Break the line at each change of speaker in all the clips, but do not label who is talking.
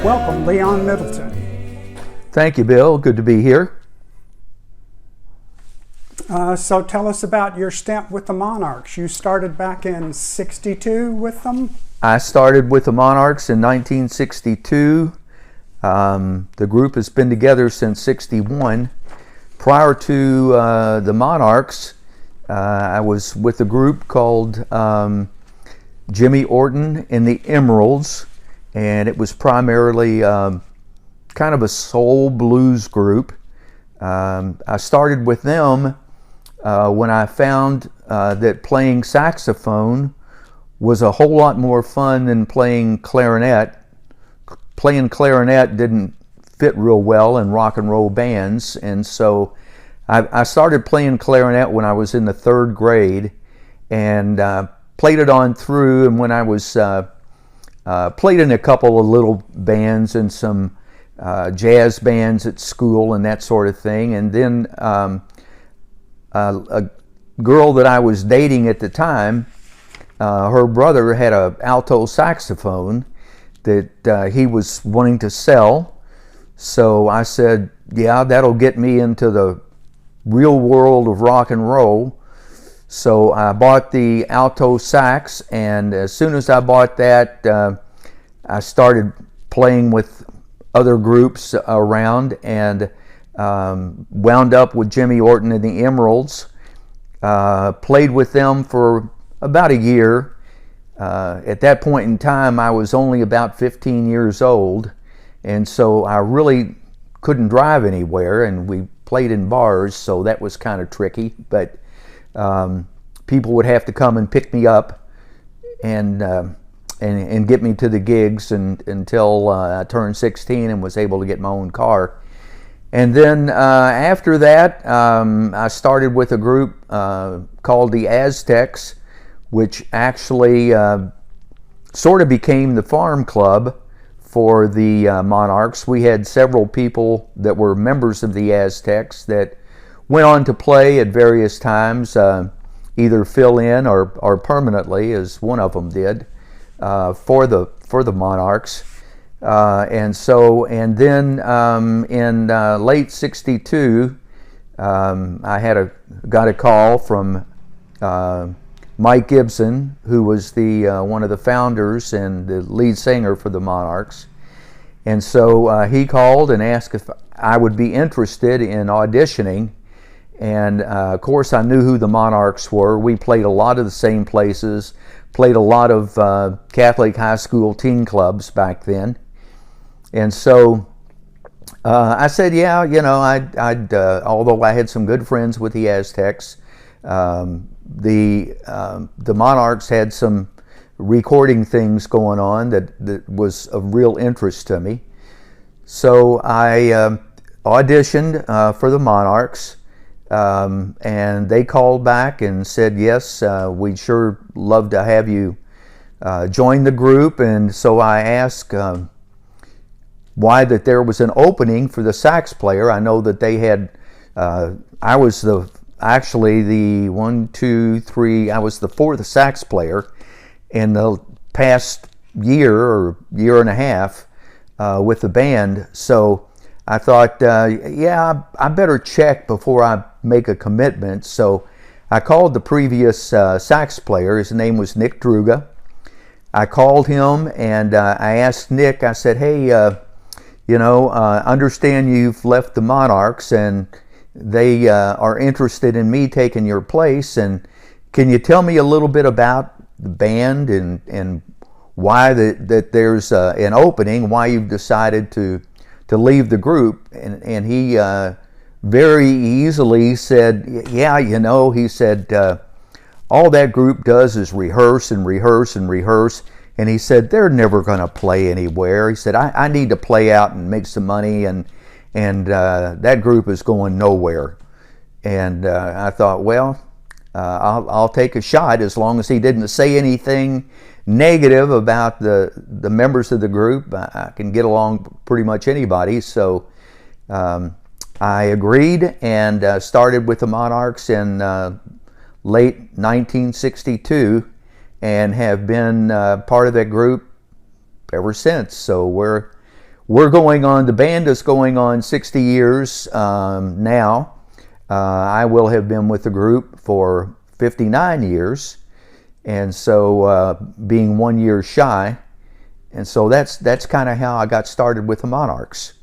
Welcome, Leon Middleton.
Thank you, Bill. Good to be here.
So tell us about your stint with the Monarchs. You started back in '62 with them?
I started with the Monarchs in 1962. The group has been together since '61. Prior to the Monarchs, I was with a group called Jimmy Orton and the Emeralds, and it was primarily kind of a soul blues group. I started with them when I found that playing saxophone was a whole lot more fun than playing clarinet. Playing clarinet didn't fit real well in rock and roll bands, and so I started playing clarinet when I was in the 3rd grade, and played it on through. And when I was played in a couple of little bands and some jazz bands at school and that sort of thing, and then a girl that I was dating at the time, her brother had an alto saxophone that he was wanting to sell. So I said, yeah, that'll get me into the real world of rock and roll. So I bought the alto sax, and as soon as I bought that, I started playing with other groups around, and wound up with Jimmy Orton and the Emeralds. Played with them for about a year. At that point in time, I was only about 15 years old, and so I really couldn't drive anywhere, and we played in bars, so that was kind of tricky. But people would have to come and pick me up and get me to the gigs until I turned 16 and was able to get my own car. And then after that, I started with a group called the Aztecs, which actually sort of became the farm club for the Monarchs. We had several people that were members of the Aztecs that went on to play at various times, either fill in or permanently, as one of them did, for the Monarchs. And then in late '62, I got a call from Mike Gibson, who was the one of the founders and the lead singer for the Monarchs. And so he called and asked if I would be interested in auditioning. And of course, I knew who the Monarchs were. We played a lot of the same places, played a lot of Catholic high school teen clubs back then. And so I said, yeah, you know, I'd although I had some good friends with the Aztecs, the Monarchs had some recording things going on that was of real interest to me. So I auditioned for the Monarchs, and they called back and said, yes, we'd sure love to have you join the group. And so I asked why that there was an opening for the sax player. I know that they had, I was actually the 1, 2, 3, I was the 4th sax player in the past year or year and a half with the band. So I thought, yeah, I better check before I make a commitment. So I called the previous sax player. His name was Nick Druga. I called him and I asked Nick, I said, hey, you know, understand you've left the Monarchs and they are interested in me taking your place, and can you tell me a little bit about the band and why that there's an opening, why you've decided to leave the group? And he very easily said, yeah, you know, he said, all that group does is rehearse and rehearse and rehearse. And he said, they're never going to play anywhere. He said, I need to play out and make some money, and that group is going nowhere. And I thought, well, I'll take a shot, as long as he didn't say anything negative about the members of the group. I can get along pretty much anybody. So I agreed and started with the Monarchs in late 1962, and have been part of that group ever since. So we're going on, the band is going on 60 years now. I will have been with the group for 59 years, and so being 1 year shy. And so that's kind of how I got started with the Monarchs.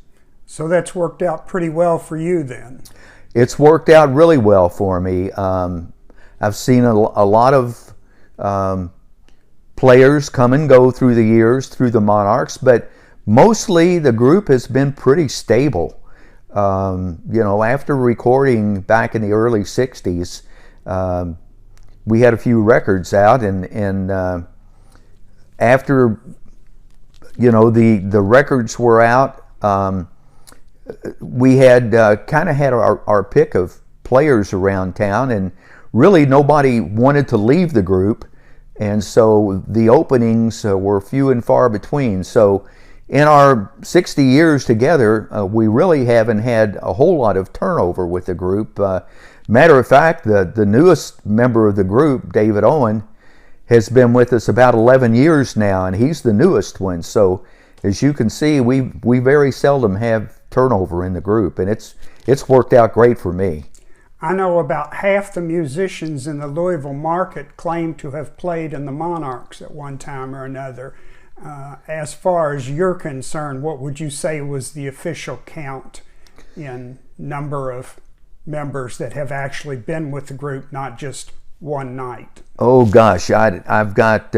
So that's worked out pretty well for you then.
It's worked out really well for me. I've seen a lot of players come and go through the years through the Monarchs, but mostly the group has been pretty stable. After recording back in the early 60s, we had a few records out, and after the records were out, we had kind of had our pick of players around town, and really nobody wanted to leave the group, and so the openings were few and far between. So in our 60 years together, we really haven't had a whole lot of turnover with the group. Matter of fact, the newest member of the group, David Owen, has been with us about 11 years now, and he's the newest one. So as you can see, we very seldom have turnover in the group, and it's worked out great for me.
I know about half the musicians in the Louisville market claim to have played in the Monarchs at one time or another. As far as you're concerned, what would you say was the official count in number of members that have actually been with the group, not just one night?
Oh gosh, I've got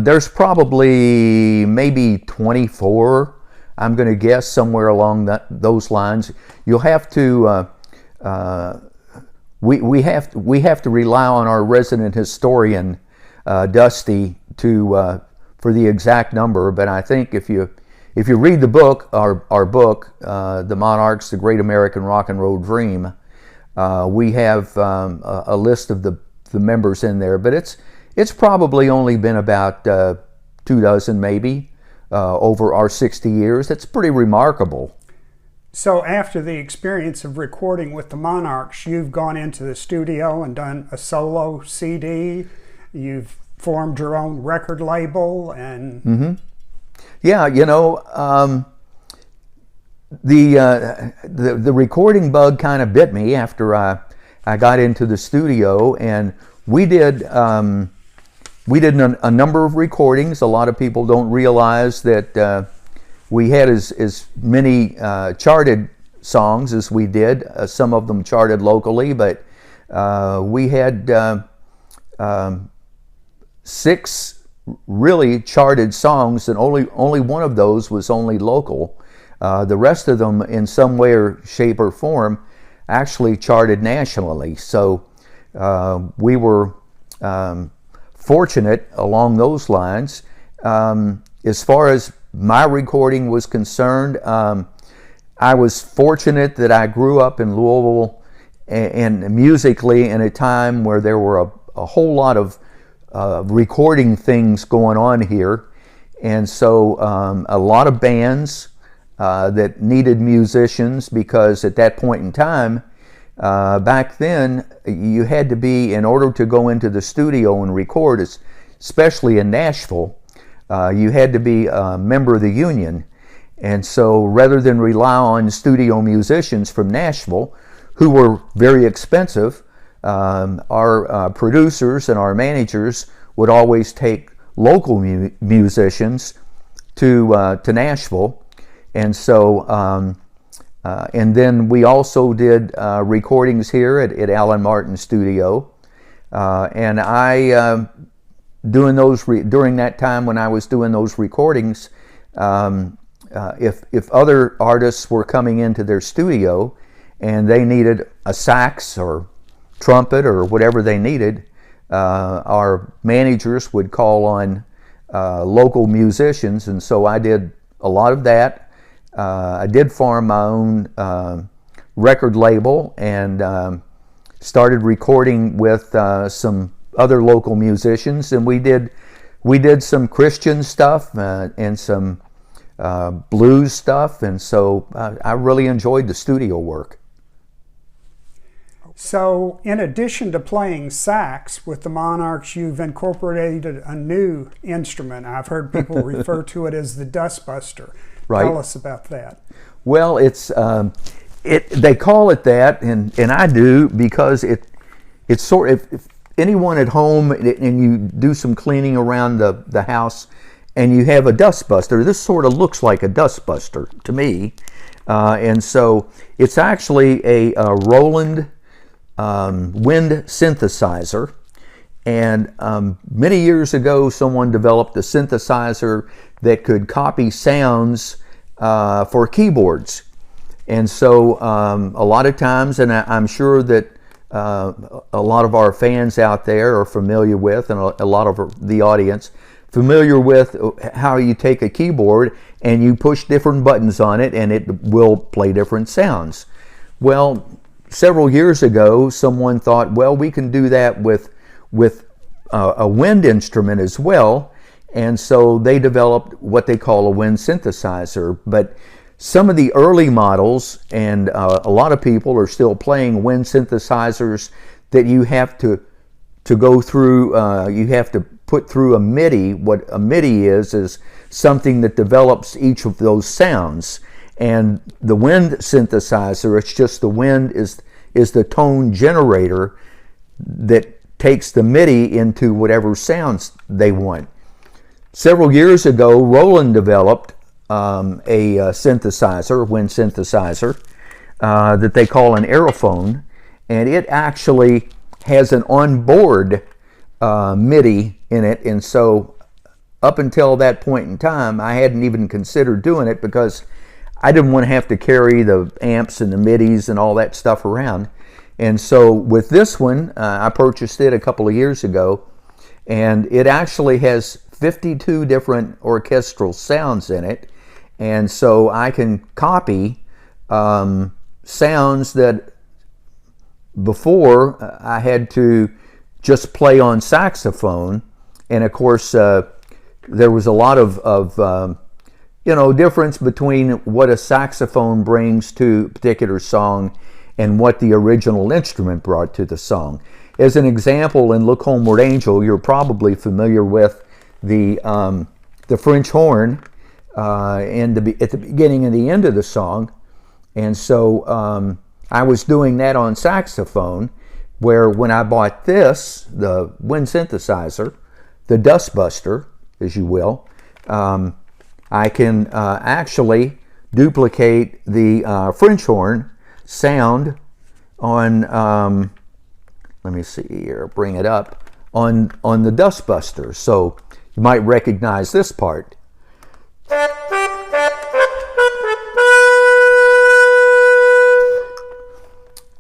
there's probably maybe 24. I'm going to guess somewhere along those lines. You'll have to we have to rely on our resident historian Dusty for the exact number. But I think if you read the book, our book, The Monarchs, The Great American Rock and Roll Dream, we have a list of the members in there. But it's probably only been about 24 maybe. Over our 60 years. It's pretty remarkable.
So after the experience of recording with the Monarchs, you've gone into the studio and done a solo CD. You've formed your own record label, and
yeah, the recording bug kind of bit me after I got into the studio, and we did a number of recordings. A lot of people don't realize that we had as many charted songs as we did. Some of them charted locally, but we had 6 really charted songs, and only one of those was only local. The rest of them, in some way or shape or form, actually charted nationally. So we were fortunate along those lines. As far as my recording was concerned, I was fortunate that I grew up in Louisville and musically in a time where there were a whole lot of recording things going on here, and so a lot of bands that needed musicians, because at that point in time, back then, you had to be, in order to go into the studio and record, especially in Nashville, you had to be a member of the union. And so rather than rely on studio musicians from Nashville, who were very expensive, our producers and our managers would always take local musicians to Nashville. And so and then we also did recordings here at Alan Martin Studio, and I during that time when I was doing those recordings, if other artists were coming into their studio and they needed a sax or trumpet or whatever they needed, our managers would call on local musicians, and so I did a lot of that. I did form my own record label and started recording with some other local musicians, and we did some Christian stuff and some blues stuff, and so I really enjoyed the studio work.
So, in addition to playing sax with the Monarchs, you've incorporated a new instrument. I've heard people refer to it as the dustbuster.
Right.
Tell us about that.
Well, they call it that, and I do, because it's sort of, if anyone at home and you do some cleaning around the house and you have a dustbuster, this sort of looks like a dustbuster to me. And so it's actually a Roland wind synthesizer. And many years ago, someone developed a synthesizer that could copy sounds for keyboards. And so a lot of times, and I'm sure that a lot of our fans out there are familiar with, and a lot of the audience, familiar with how you take a keyboard and you push different buttons on it and it will play different sounds. Well, several years ago, someone thought, well, we can do that with a wind instrument as well. And so they developed what they call a wind synthesizer. But some of the early models, and a lot of people are still playing wind synthesizers that you have to go through, you have to put through a MIDI. What a MIDI is something that develops each of those sounds. And the wind synthesizer, it's just the wind is the tone generator that takes the MIDI into whatever sounds they want. Several years ago, Roland developed a synthesizer, wind synthesizer, that they call an aerophone, and it actually has an onboard MIDI in it. And so up until that point in time, I hadn't even considered doing it because I didn't want to have to carry the amps and the MIDIs and all that stuff around. And so with this one, I purchased it a couple of years ago, and it actually has 52 different orchestral sounds in it. And so I can copy sounds that before I had to just play on saxophone. And of course, there was a lot of difference between what a saxophone brings to a particular song and what the original instrument brought to the song. As an example, in Look Homeward Angel, you're probably familiar with the French horn at the beginning and the end of the song. And so I was doing that on saxophone, where when I bought this, the wind synthesizer, the dustbuster, as you will, I can actually duplicate the French horn sound on, let me see here, bring it up, on the dustbuster. So you might recognize this part.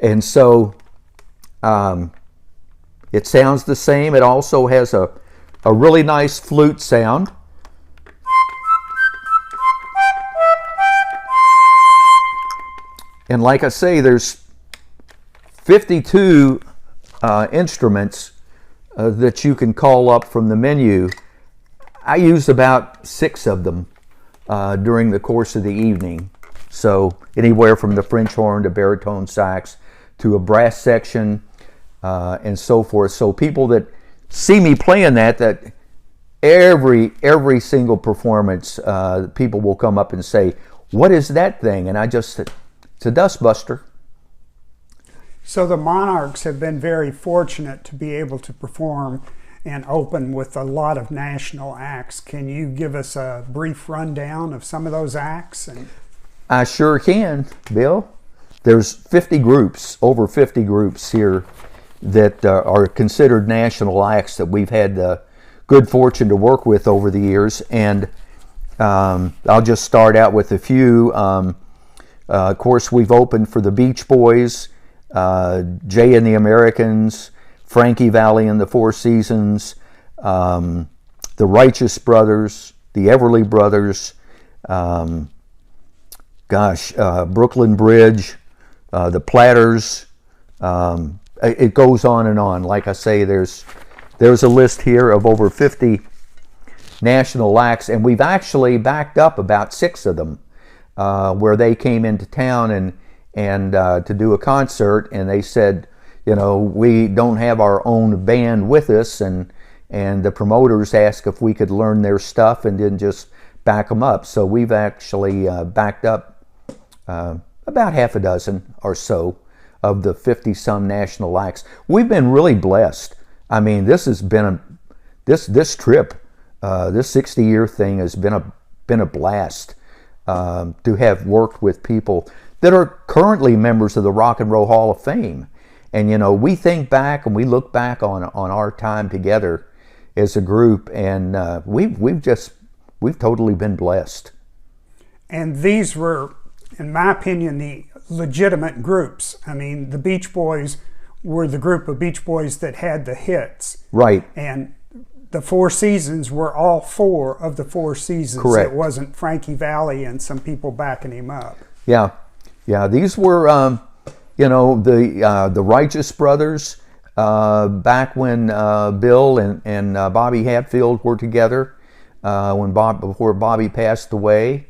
And so it sounds the same. It also has a really nice flute sound. And like I say, there's 52 instruments that you can call up from the menu. I use about 6 of them during the course of the evening. So anywhere from the French horn to baritone sax to a brass section and so forth. So people that see me playing that every single performance, people will come up and say, "What is that thing?" And I just said, "It's a dustbuster."
So the Monarchs have been very fortunate to be able to perform and open with a lot of national acts. Can you give us a brief rundown of some of those acts?
I sure can, Bill. There's 50 groups, over 50 groups here that are considered national acts that we've had the good fortune to work with over the years. And I'll just start out with a few. Of course, we've opened for the Beach Boys, Jay and the Americans, Frankie Valli and the Four Seasons, the Righteous Brothers, the Everly Brothers, Brooklyn Bridge, the Platters. It goes on and on. Like I say, there's a list here of over 50 national acts, and we've actually backed up about 6 of them where they came into town and to do a concert, and they said, you know, we don't have our own band with us, and the promoters ask if we could learn their stuff and then just back them up. So we've actually backed up about half a dozen or so of the 50-some national acts. We've been really blessed. I mean, this has been this trip, this 60-year thing has been a blast to have worked with people that are currently members of the Rock and Roll Hall of Fame. And you know, we think back and we look back on our time together as a group, and we've totally been blessed.
And these were, in my opinion, the legitimate groups. I mean, the Beach Boys were the group of Beach Boys that had the hits.
Right.
And the Four Seasons were all four of the Four Seasons.
Correct.
It wasn't Frankie Valli and some people backing him up.
Yeah. These were, you know, the Righteous Brothers back when Bill and Bobby Hatfield were together before Bobby passed away.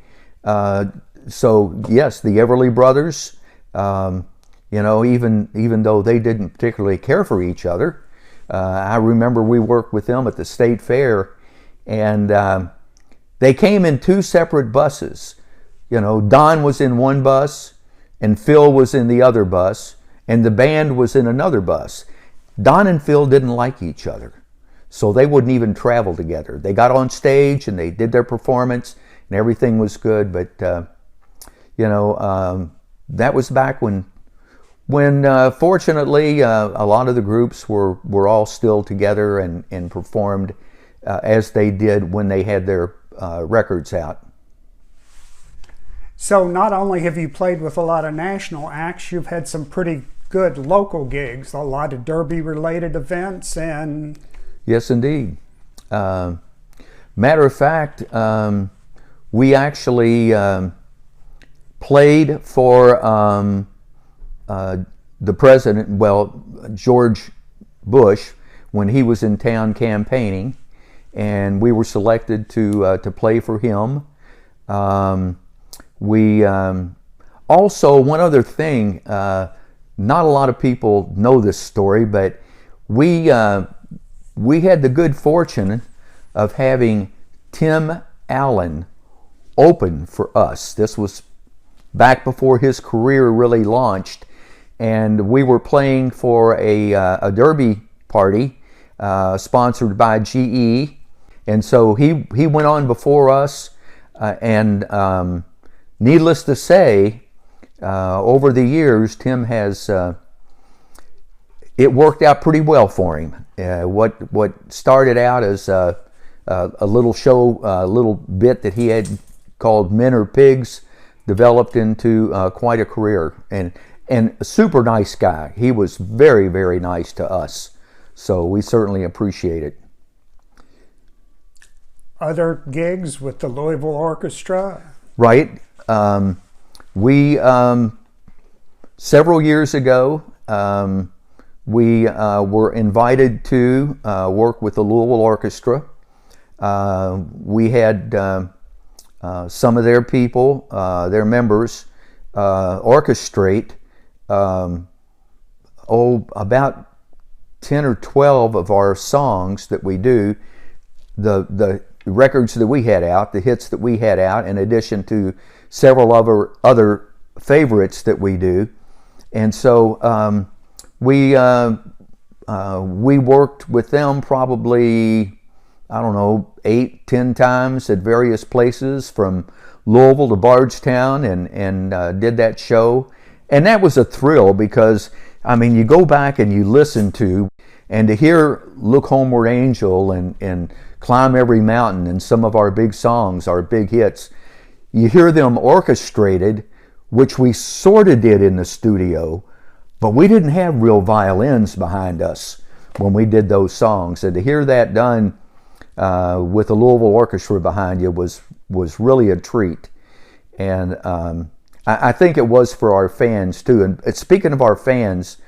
So yes, the Everly Brothers. You know, even though they didn't particularly care for each other, I remember we worked with them at the State Fair, and they came in two separate buses. You know, Don was in one bus, and Phil was in the other bus, and the band was in another bus. Don and Phil didn't like each other, so they wouldn't even travel together. They got on stage and they did their performance, and everything was good. But you know, that was back when fortunately a lot of the groups were all still together and performed as they did when they had their records out.
So not only have you played with a lot of national acts, you've had some pretty good local gigs, a lot of Derby-related events, and...
Yes, indeed. Matter of fact, we actually played for the president, well, George Bush, when he was in town campaigning, and we were selected to play for him. We also, one other thing, not a lot of people know this story, but we had the good fortune of having Tim Allen open for us. This was back before his career really launched, and we were playing for a derby party sponsored by GE, and so he went on before us, and needless to say, over the years, Tim has it worked out pretty well for him. What started out as a little show, a little bit that he had called Men or Pigs, developed into quite a career, and a super nice guy. He was very, very nice to us, so we certainly appreciate it.
Other gigs with the Louisville Orchestra?
Right. We several years ago, we were invited to work with the Louisville Orchestra. We had some of their people, their members, orchestrate about 10 or 12 of our songs that we do, the records that we had out, the hits that we had out, in addition to several other favorites that we do. And so we worked with them probably, I don't know, 8-10 times at various places from Louisville to Bardstown, and did that show. And that was a thrill because, I mean, you go back and you listen to, and to hear Look Homeward Angel and Climb Every Mountain and some of our big songs, our big hits, you hear them orchestrated, which we sort of did in the studio, but we didn't have real violins behind us when we did those songs. And to hear that done with the Louisville Orchestra behind you was really a treat. And I think it was for our fans too. And speaking of our fans,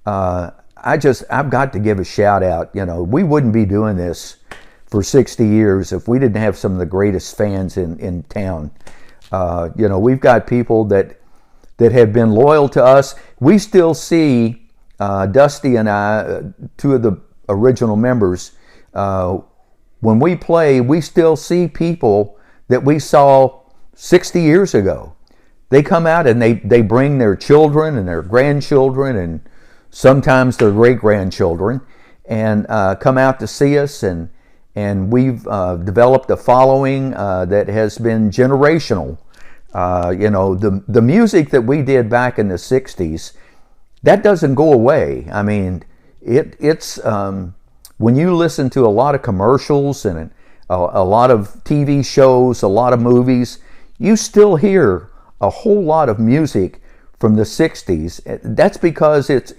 I've got to give a shout out. You know, we wouldn't be doing this for 60 years if we didn't have some of the greatest fans in town. You know, we've got people that have been loyal to us. We still see Dusty and I, two of the original members, when we play, we still see people that we saw 60 years ago. They come out and they bring their children and their grandchildren and sometimes their great-grandchildren and come out to see us, and we've developed a following that has been generational. The music that we did back in the 60s, that doesn't go away. I mean, it's when you listen to a lot of commercials and a lot of TV shows, a lot of movies, you still hear a whole lot of music from the 60s. That's because it's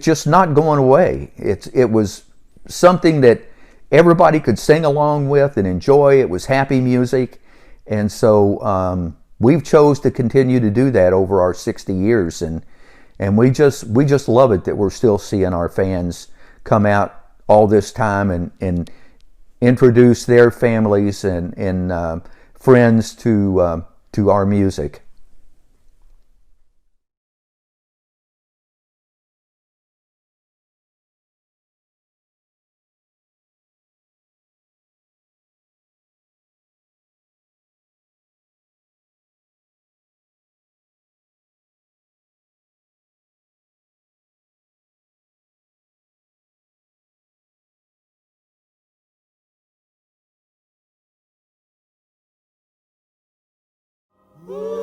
just not going away. It was something that everybody could sing along with and enjoy. It was happy music, and so we've chose to continue to do that over our 60 years, and we just love it that we're still seeing our fans come out all this time and introduce their families and friends to our music.
Ooh.